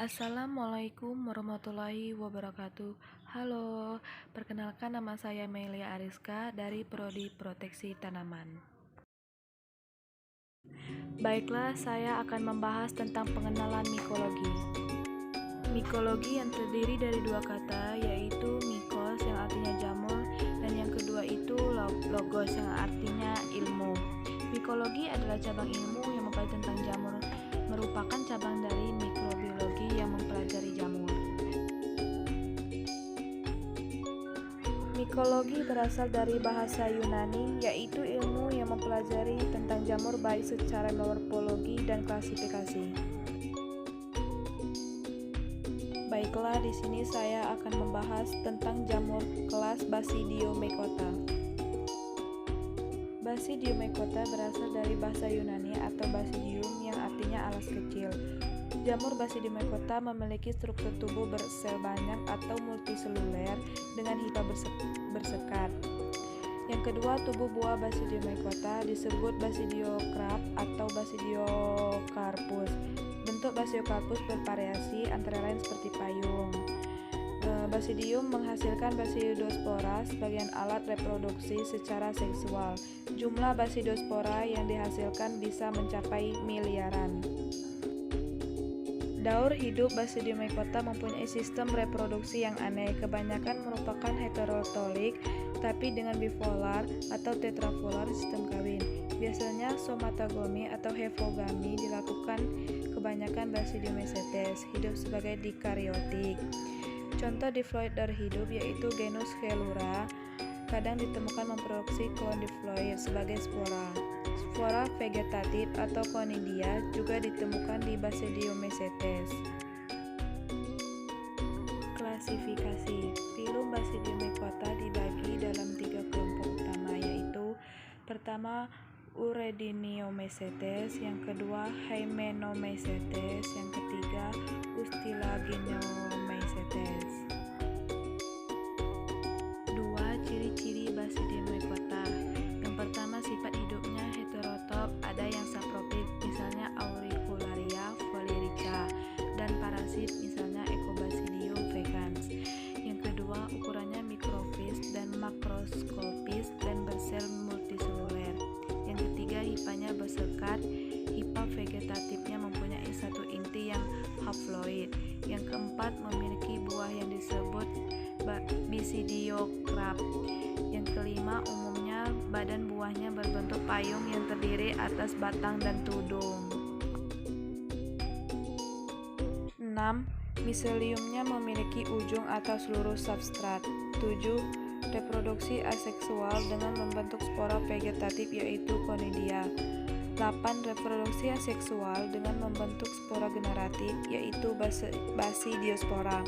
Assalamualaikum warahmatullahi wabarakatuh. Halo, perkenalkan nama saya Melia Ariska dari Prodi Proteksi Tanaman. Baiklah, saya akan membahas tentang pengenalan mikologi. Mikologi yang terdiri dari dua kata, yaitu mikos yang artinya jamur dan yang kedua itu logos yang artinya ilmu. Mikologi adalah cabang ilmu yang mempelajari tentang jamur, merupakan cabang dari mikrobiologi yang mempelajari jamur. Mikologi berasal dari bahasa Yunani, yaitu ilmu yang mempelajari tentang jamur baik secara morfologi dan klasifikasi. Baiklah, di sini saya akan membahas tentang jamur kelas Basidiomycota. Basidiomycota berasal dari bahasa Yunani atau basidium yang artinya alas kecil. Jamur Basidiomycota memiliki struktur tubuh bersel banyak atau multiseluler dengan hifa bersekat. Yang kedua, tubuh buah Basidiomycota disebut Basidiokarp atau Basidiokarpus. Bentuk Basidiokarpus bervariasi, antara lain seperti payung. Basidium menghasilkan Basidiospora sebagai alat reproduksi secara seksual. Jumlah Basidiospora yang dihasilkan bisa mencapai miliaran. Daur hidup Basidiomycota mempunyai sistem reproduksi yang aneh. Kebanyakan merupakan heterotolik, tapi dengan bipolar atau tetrapolar sistem kawin. Biasanya somatogami atau hefogami dilakukan kebanyakan Basidiomycetes, hidup sebagai dikariotik. Contoh diploid daur hidup yaitu genus Coelura, kadang ditemukan memproduksi klon diploid sebagai spora. Spora vegetatif atau conidia juga ditemukan di Basidiomycetes. Klasifikasi filum Basidiomycota dibagi dalam 3 kelompok utama, yaitu pertama Urediniomycetes, yang kedua Hymenomycetes, yang ketiga Ustilaginomycetes. 2. Ciri-ciri Basidiomycota. Yang pertama, sifat hidupnya heterotop, ada yang saprofit, misalnya Auricularia foliarica, dan parasit, misalnya Ecobasidium vegans. Yang kedua, ukurannya mikrofis dan makroskopis dan bersel multiseluler. Yang ketiga, hifanya bersekat, hifa vegetatifnya mempunyai satu inti yang haploid. Yang keempat, memiliki buah yang disebut Basidiokarp. Yang kelima, umumnya badan buahnya berbentuk payung yang terdiri atas batang dan tudung. 6. Miseliumnya memiliki ujung atau seluruh substrat. 7. Reproduksi aseksual dengan membentuk spora vegetatif yaitu conidia. 8. Reproduksi aseksual dengan membentuk spora generatif yaitu Basidiospora.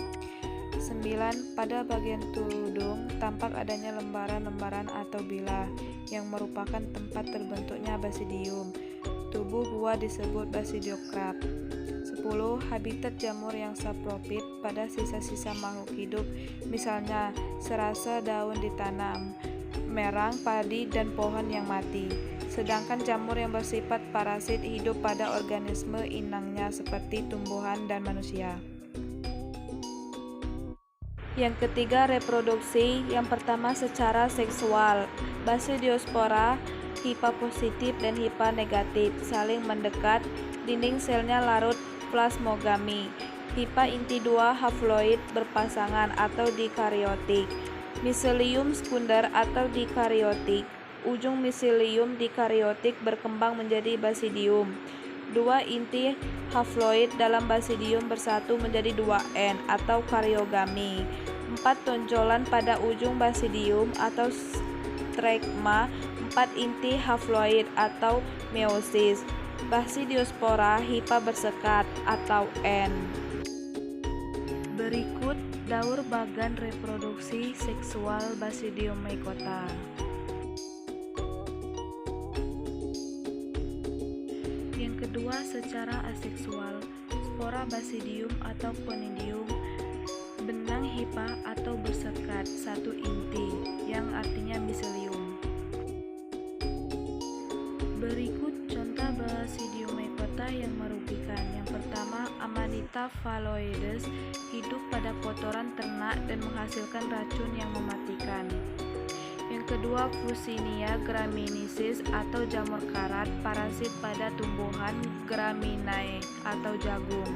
9. Pada bagian tudung tampak adanya lembaran-lembaran atau bilah yang merupakan tempat terbentuknya basidium. Tubuh buah disebut Basidiokarp. 10. Habitat jamur yang saprofit pada sisa-sisa makhluk hidup, misalnya serasa daun ditanam, merang, padi, dan pohon yang mati. Sedangkan jamur yang bersifat parasit hidup pada organisme inangnya seperti tumbuhan dan manusia. Yang ketiga, reproduksi. Yang pertama, secara seksual. Basidiospora, hifa positif dan hifa negatif, saling mendekat, dinding selnya larut plasmogami. Hifa inti 2 haploid berpasangan atau dikariotik. Miselium sekunder atau dikariotik. Ujung miselium dikariotik berkembang menjadi basidium. 2 inti haploid dalam basidium bersatu menjadi 2N atau kariogami. 4 tonjolan pada ujung basidium atau strigma. 4 inti haploid atau meiosis. Basidiospora hifa bersekat atau N. Berikut daur bagan reproduksi seksual Basidiomycota. Yang kedua, secara aseksual. Spora basidium atau conidium, benang hifa atau bersekat, satu inti, yang artinya miselium. Berikut contoh Basidiomycota bisa yang merugikan. Yang pertama, Amanita phalloides hidup pada kotoran ternak dan menghasilkan racun yang mematikan. Yang kedua, Fusinia graminesis atau jamur karat, parasit pada tumbuhan Graminae atau jagung.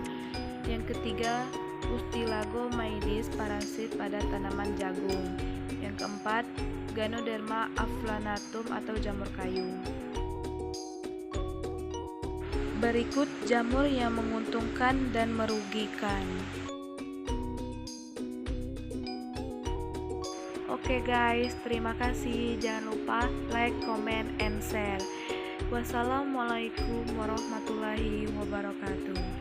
Yang ketiga, Ustilagomaides, parasit pada tanaman jagung. Yang keempat, Ganoderma aflanatum atau jamur kayu. Berikut jamur yang menguntungkan dan merugikan. Oke guys, terima kasih. Jangan lupa like, comment, and share. Wassalamualaikum warahmatullahi wabarakatuh.